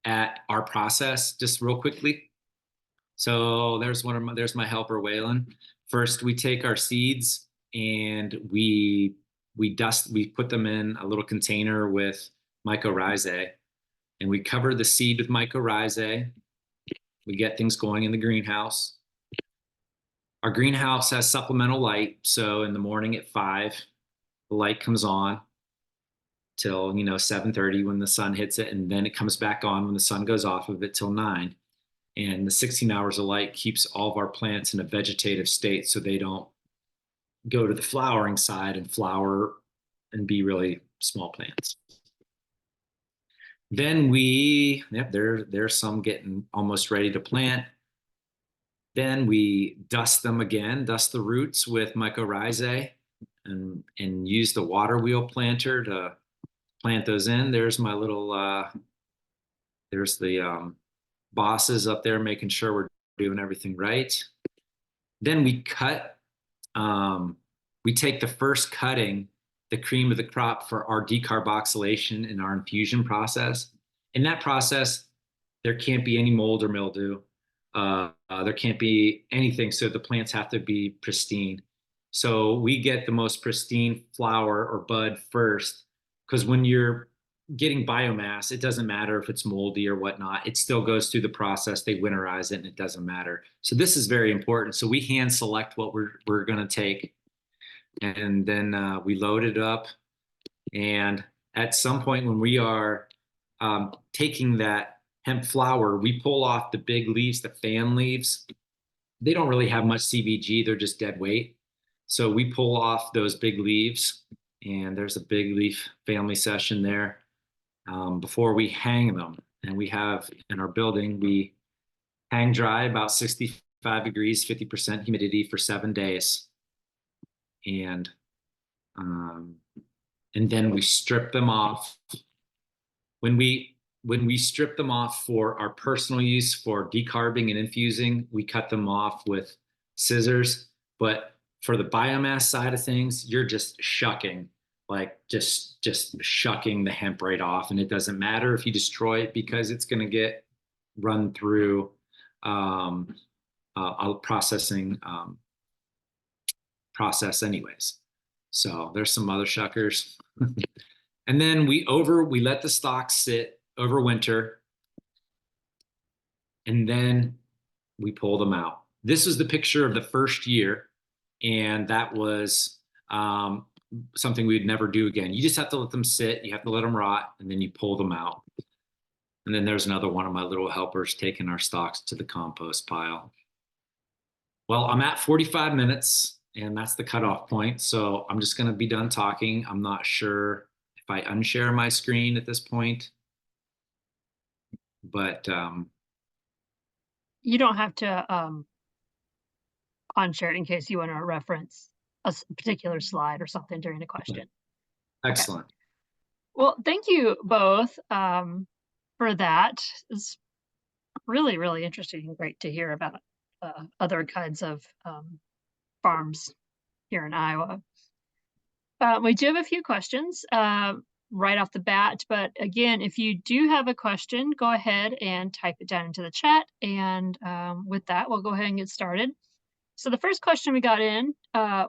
Speaker 2: at our process, just real quickly. So there's my helper, Waylon. First, we take our seeds and we put them in a little container with mycorrhizae, and we cover the seed with mycorrhizae. We get things going in the greenhouse. Our greenhouse has supplemental light, so in the morning at 5, the light comes on till 7:30 when the sun hits it, and then it comes back on when the sun goes off of it till 9. And the 16 hours of light keeps all of our plants in a vegetative state, so they don't go to the flowering side and flower and be really small plants. Then there's some getting almost ready to plant. Then we dust them again, dust the roots with mycorrhizae, and use the water wheel planter to plant those in. There's my little, there's the bosses up there making sure we're doing everything right. Then we cut, we take the first cutting, the cream of the crop, for our decarboxylation and our infusion process. In that process, there can't be any mold or mildew. There can't be anything, so the plants have to be pristine. So we get the most pristine flower or bud first, because when you're getting biomass, it doesn't matter if it's moldy or whatnot. It still goes through the process. They winterize it, and it doesn't matter. So this is very important. So we hand select what we're going to take, and then we load it up. And at some point when we are taking that hemp flower, we pull off the big leaves, the fan leaves. They don't really have much CBG. They're just dead weight. So we pull off those big leaves, and there's a big leaf family session there, before we hang them. And we have in our building, we hang dry about 65 degrees, 50% humidity for 7 days. And then we strip them off. When we strip them off for our personal use, for decarbing and infusing, we cut them off with scissors. But for the biomass side of things, you're just shucking, like just shucking the hemp right off. And it doesn't matter if you destroy it, because it's going to get run through a processing process anyways. So there's some other shuckers. And then we let the stalks sit over winter. and then we pull them out. This is the picture of the first year, and that was something we'd never do again. You just have to let them sit, you have to let them rot, and then you pull them out. And then there's another one of my little helpers taking our stalks to the compost pile. Well, I'm at 45 minutes, and that's the cutoff point. So I'm just going to be done talking. I'm not sure if I unshare my screen at this point, but
Speaker 1: You don't have to unshare it in case you want to reference a particular slide or something during the question. Okay.
Speaker 2: excellent.
Speaker 1: Well, thank you both for that. It's really, really interesting and great to hear about other kinds of farms here in Iowa. We do have a few questions right off the bat, but again, if you do have a question, go ahead and type it down into the chat. And with that, we'll go ahead and get started. So the first question we got in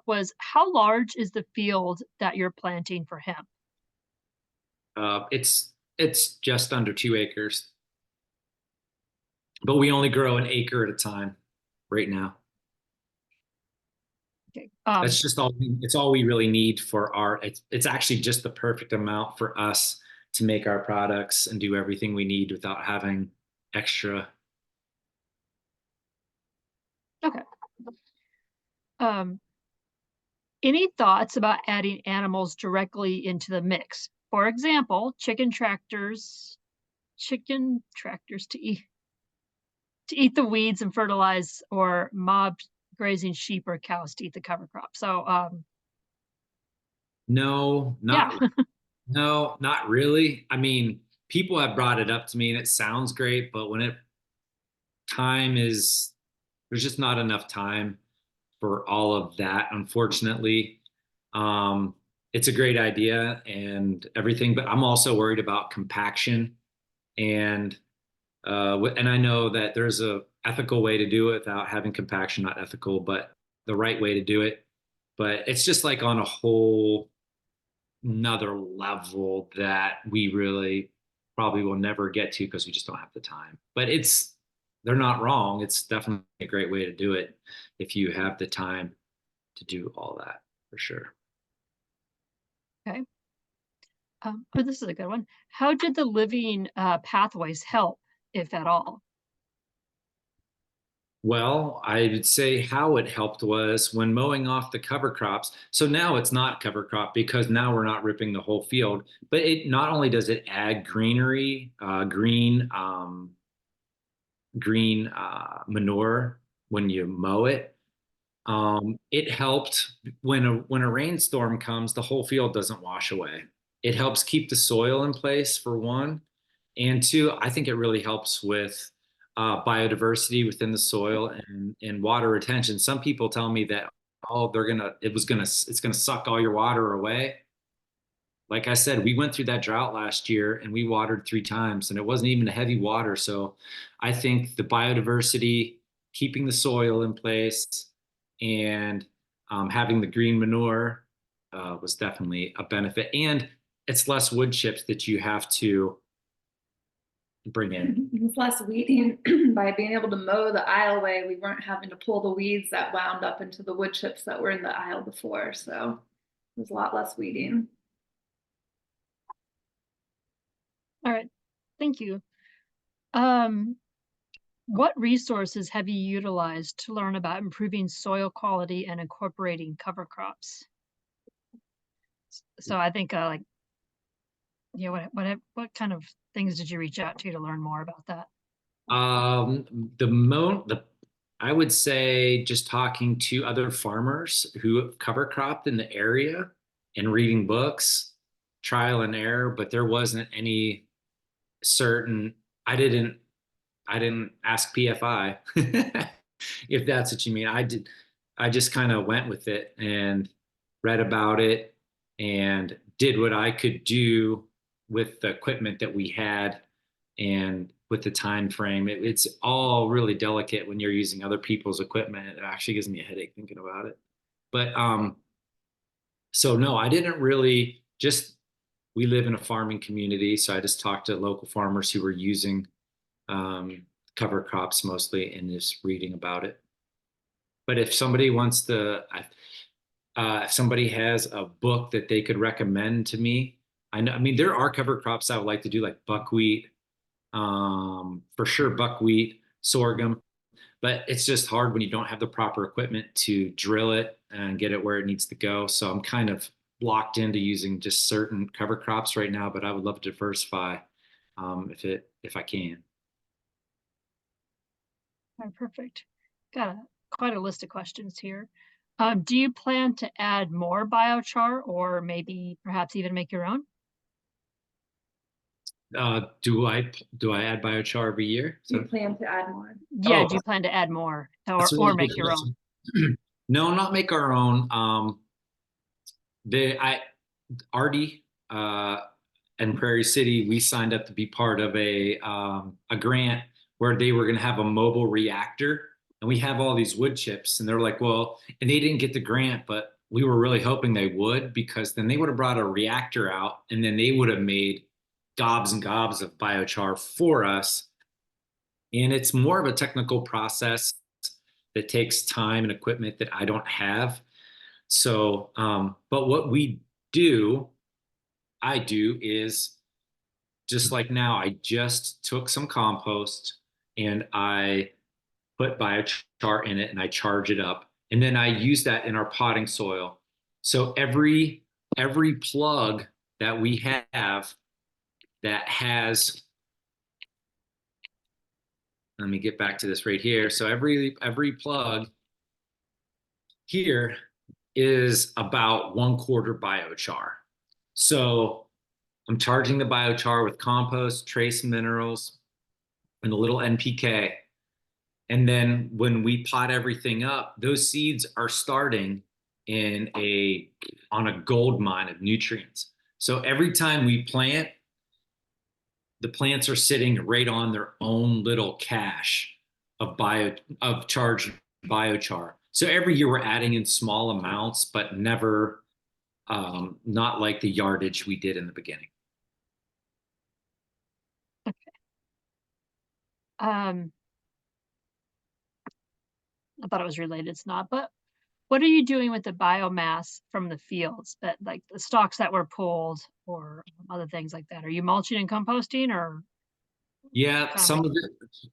Speaker 1: was, how large is the field that you're planting for hemp?
Speaker 2: It's just under 2 acres, but we only grow an acre at a time right now.
Speaker 1: Okay.
Speaker 2: That's just all. It's all we really need for our. It's actually just the perfect amount for us to make our products and do everything we need without having extra.
Speaker 1: Okay. Um, any thoughts about adding animals directly into the mix? For example, chicken tractors to eat the weeds and fertilize, or mob grazing sheep or cows to eat the cover crop. So,
Speaker 2: No,
Speaker 1: yeah.
Speaker 2: not really. I mean, people have brought it up to me, and it sounds great, but when it time is there's just not enough time for all of that, unfortunately. Um, it's a great idea and everything, but I'm also worried about compaction and and I know that there's a ethical way to do it without having compaction, not ethical, but the right way to do it. But it's just like on a whole another level that we really probably will never get to because we just don't have the time. But they're not wrong. It's definitely a great way to do it if you have the time to do all that for sure.
Speaker 1: Okay. Oh, this is a good one. How did the living pathways help, if at all?
Speaker 2: Well, I would say how it helped was when mowing off the cover crops. So now it's not cover crop because now we're not ripping the whole field, but it not only does it add greenery, green manure when you mow it. It helped when a rainstorm comes, the whole field doesn't wash away. It helps keep the soil in place for one, and two, I think it really helps with biodiversity within the soil and water retention. Some people tell me that it's gonna suck all your water away. Like I said, we went through that drought last year and we watered 3 times and it wasn't even a heavy water. So I think the biodiversity, keeping the soil in place, and having the green manure was definitely a benefit. And it's less wood chips that you have to bring in.
Speaker 3: It's less weeding. By being able to mow the aisleway, we weren't having to pull the weeds that wound up into the wood chips that were in the aisle before. So it was a lot less weeding.
Speaker 1: All right. Thank you. What resources have you utilized to learn about improving soil quality and incorporating cover crops? So I think what kind of things did you reach out to learn more about that?
Speaker 2: The I would say just talking to other farmers who have cover cropped in the area and reading books, trial and error, but there wasn't any certain, I didn't ask PFI if that's what you mean. I just kind of went with it and read about it and did what I could do with the equipment that we had and with the time frame. It's all really delicate when you're using other people's equipment. It actually gives me a headache thinking about it. But so no, I didn't really just we live in a farming community, so I just talked to local farmers who were using cover crops mostly and just reading about it. But if somebody wants to, if somebody has a book that they could recommend to me, I know, I mean, there are cover crops I would like to do, like buckwheat, for sure, buckwheat, sorghum, but it's just hard when you don't have the proper equipment to drill it and get it where it needs to go. So I'm kind of locked into using just certain cover crops right now, but I would love to diversify, if I can.
Speaker 1: Oh, perfect. Got quite a list of questions here. Do you plan to add more biochar or maybe perhaps even make your own?
Speaker 2: Do I add biochar every year?
Speaker 3: Do you
Speaker 2: So,
Speaker 3: plan to add more?
Speaker 1: Yeah,
Speaker 2: oh,
Speaker 1: do you plan to add more
Speaker 2: that's a
Speaker 1: or
Speaker 2: really good
Speaker 1: make your own?
Speaker 2: question. No, not make our own. I Artie, and Prairie City, we signed up to be part of a grant where they were going to have a mobile reactor, and we have all these wood chips, and they're like, well, and they didn't get the grant, but we were really hoping they would, because then they would have brought a reactor out, and then they would have made gobs and gobs of biochar for us. And it's more of a technical process that takes time and equipment that I don't have. So, but what do, I do is, just like now, I just took some compost and I put biochar in it and I charge it up. And then I use that in our potting soil. So every plug that we have that has, let me get back to this right here. So every plug here is about 1/4 biochar. So I'm charging the biochar with compost, trace minerals, and a little NPK. And then when we pot everything up, those seeds are starting in on a gold mine of nutrients. So every time we plant, the plants are sitting right on their own little cache of charged biochar. So every year we're adding in small amounts, but never, not like the yardage we did in the beginning.
Speaker 1: Um, I thought it was related. It's not, but what are you doing with the biomass from the fields that like the stalks that were pulled or other things like that? Are you mulching and composting or
Speaker 2: Yeah,
Speaker 1: kind of what?
Speaker 2: some of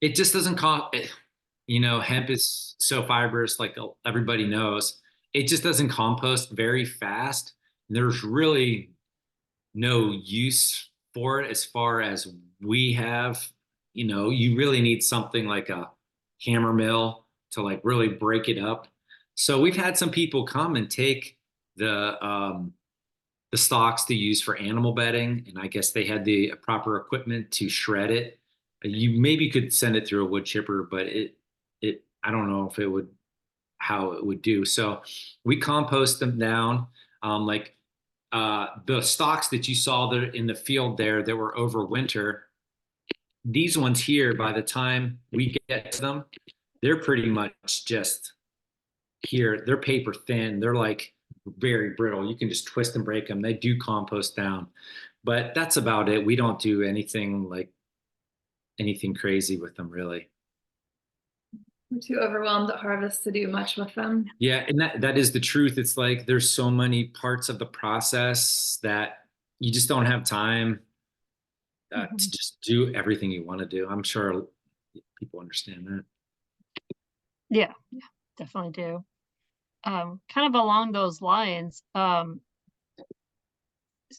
Speaker 2: it just doesn't cost. Hemp is so fibrous, like everybody knows. It just doesn't compost very fast. There's really no use for it as far as we have. You really need something like a hammer mill to like really break it up. So we've had some people come and take the stalks to use for animal bedding, and I guess they had the proper equipment to shred it. You maybe could send it through a wood chipper, but it I don't know if it would how it would do. So we compost them down, like the stalks that you saw there in the field there that were over winter. These ones here, by the time we get to them, they're pretty much just here. They're paper thin. They're like very brittle. You can just twist and break them. They do compost down, but that's about it. We don't do anything crazy with them really.
Speaker 3: We're too overwhelmed at harvest to do much with them.
Speaker 2: Yeah, and that is the truth. It's like there's so many parts of the process that you just don't have time to just do everything you want to do. I'm sure people understand that.
Speaker 1: Yeah, yeah, definitely do. Kind of along those lines,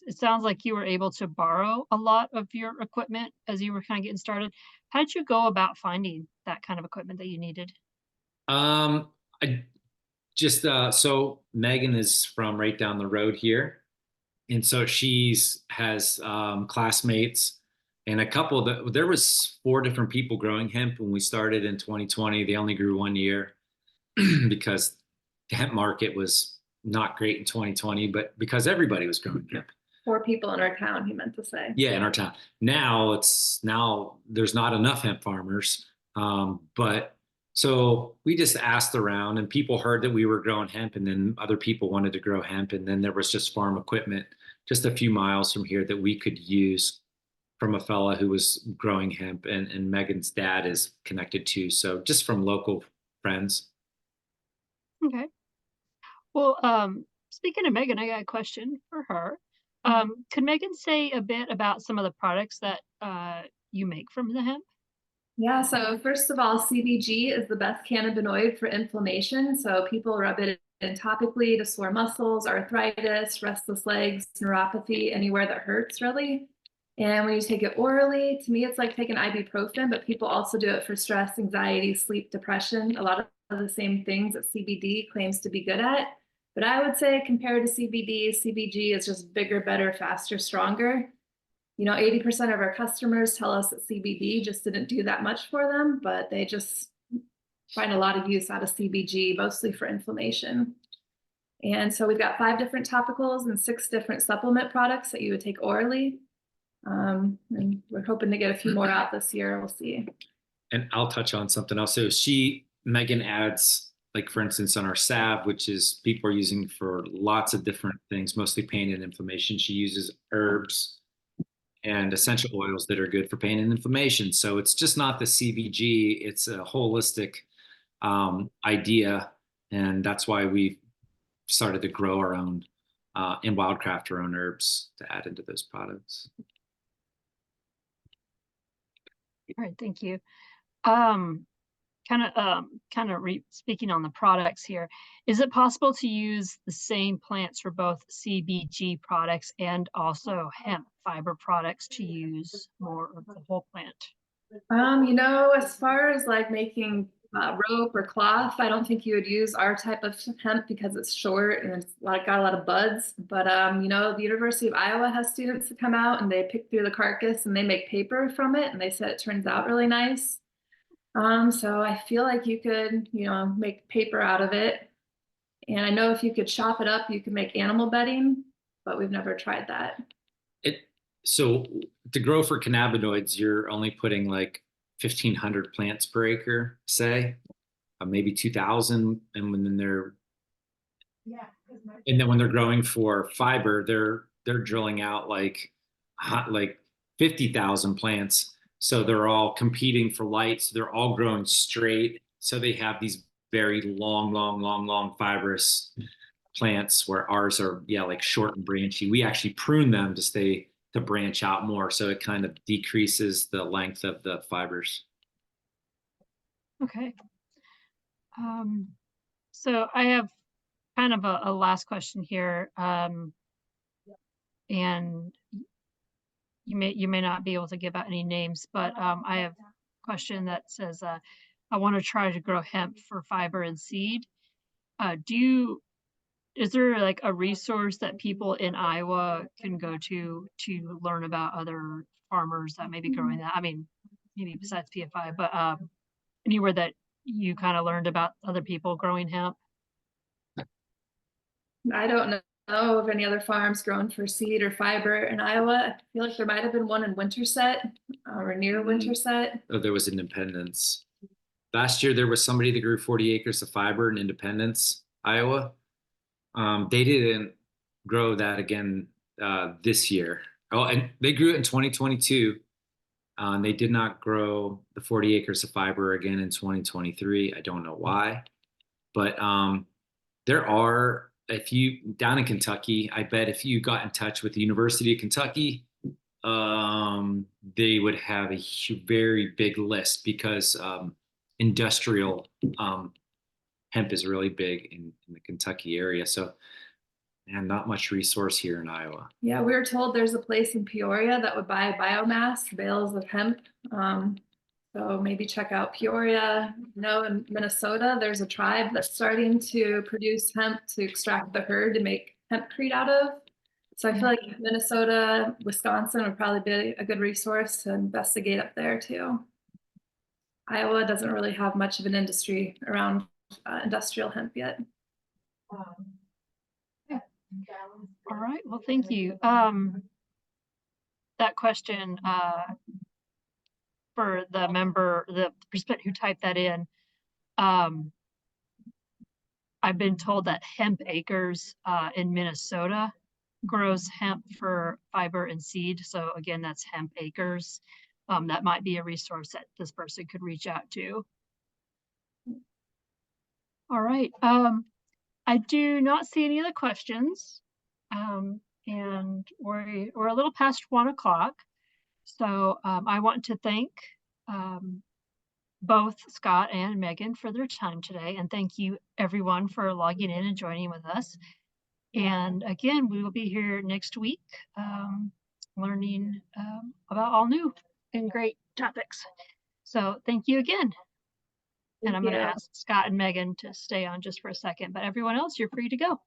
Speaker 1: it sounds like you were able to borrow a lot of your equipment as you were kind of getting started. How did you go about finding that kind of equipment that you needed?
Speaker 2: I just so Megan is from right down the road here, and so she's has classmates and a couple that there was 4 different people growing hemp when we started in 2020. They only grew 1 year because the hemp market was not great in 2020, but because everybody was growing hemp.
Speaker 3: 4 people in our town, he meant to say.
Speaker 2: Yeah, in our town. Now there's not enough hemp farmers. But so we just asked around and people heard that we were growing hemp and then other people wanted to grow hemp. And then there was just farm equipment just a few miles from here that we could use. from a fella who was growing hemp, and Megan's dad is connected too. So just from local friends.
Speaker 1: Okay. Well, speaking of Megan, I got a question for her. Could Megan say a bit about some of the products that you make from the hemp?
Speaker 3: Yeah, so first of all, CBG is the best cannabinoid for inflammation. So people rub it in topically to sore muscles, arthritis, restless legs, neuropathy, anywhere that hurts really. And when you take it orally, to me, it's like taking ibuprofen, but people also do it for stress, anxiety, sleep, depression, a lot of the same things that CBD claims to be good at. But I would say compared to CBD, CBG is just bigger, better, faster, stronger. 80% of our customers tell us that CBD just didn't do that much for them, but they just find a lot of use out of CBG, mostly for inflammation. And so we've got 5 different topicals and 6 different supplement products that you would take orally. And we're hoping to get a few more out this year. We'll see.
Speaker 2: And I'll touch on something else. So Megan adds, like for instance, on our salve, which is people are using for lots of different things, mostly pain and inflammation. She uses herbs and essential oils that are good for pain and inflammation. So it's just not the CBG, it's a holistic idea. And that's why we started to grow our own and wildcraft our own herbs to add into those products.
Speaker 1: All right, thank you. Speaking on the products here, is it possible to use the same plants for both CBG products and also hemp fiber products to use more of the whole plant?
Speaker 3: As far as like making rope or cloth, I don't think you would use our type of hemp because it's short and it's got a lot of buds. But the University of Iowa has students that come out and they pick through the carcass and they make paper from it, and they said it turns out really nice. So I feel like you could, make paper out of it. And I know if you could chop it up, you could make animal bedding, but we've never tried that.
Speaker 2: So to grow for cannabinoids, you're only putting like 1,500 plants per acre, say, maybe 2,000. And when they're growing for fiber, they're drilling out like 50,000 plants. So they're all competing for light. So they're all growing straight. So they have these very long fibrous plants, where ours are, like short and branchy. We actually prune them to branch out more. So it kind of decreases the length of the fibers.
Speaker 1: Okay. So I have kind of a last question here. And you may not be able to give out any names, but I have a question that says, I want to try to grow hemp for fiber and seed. Is there like a resource that people in Iowa can go to learn about other farmers that may be growing that? I mean, maybe besides PFI, but anywhere that you kind of learned about other people growing hemp?
Speaker 3: I don't know of any other farms grown for seed or fiber in Iowa. I feel like there might have been one in Winterset or near Winterset.
Speaker 2: Oh, there was Independence. Last year, there was somebody that grew 40 acres of fiber in Independence, Iowa. They didn't grow that again this year. Oh, and they grew it in 2022. They did not grow the 40 acres of fiber again in 2023. I don't know why, but there are, if you down in Kentucky, I bet if you got in touch with the University of Kentucky, they would have a very big list, because industrial hemp is really big in the Kentucky area. So, and not much resource here in Iowa.
Speaker 3: Yeah, we were told there's a place in Peoria that would buy biomass, bales of hemp. So maybe check out Peoria. In Minnesota, there's a tribe that's starting to produce hemp to extract the hurd to make hempcrete out of. So I feel like Minnesota, Wisconsin would probably be a good resource to investigate up there too. Iowa doesn't really have much of an industry around industrial hemp yet.
Speaker 1: All right, well, thank you. That question for the participant who typed that in, I've been told that hemp acres in Minnesota grows hemp for fiber and seed. So again, that's Hemp Acres. That might be a resource that this person could reach out to. All right. I do not see any other questions. And we're a little past 1 o'clock. So I want to thank both Scott and Megan for their time today. And thank you everyone for logging in and joining with us. And again, we will be here next week, learning about all new and great topics. So thank you again. And I'm going to ask Scott and Megan to stay on just for a second, but everyone else, you're free to go.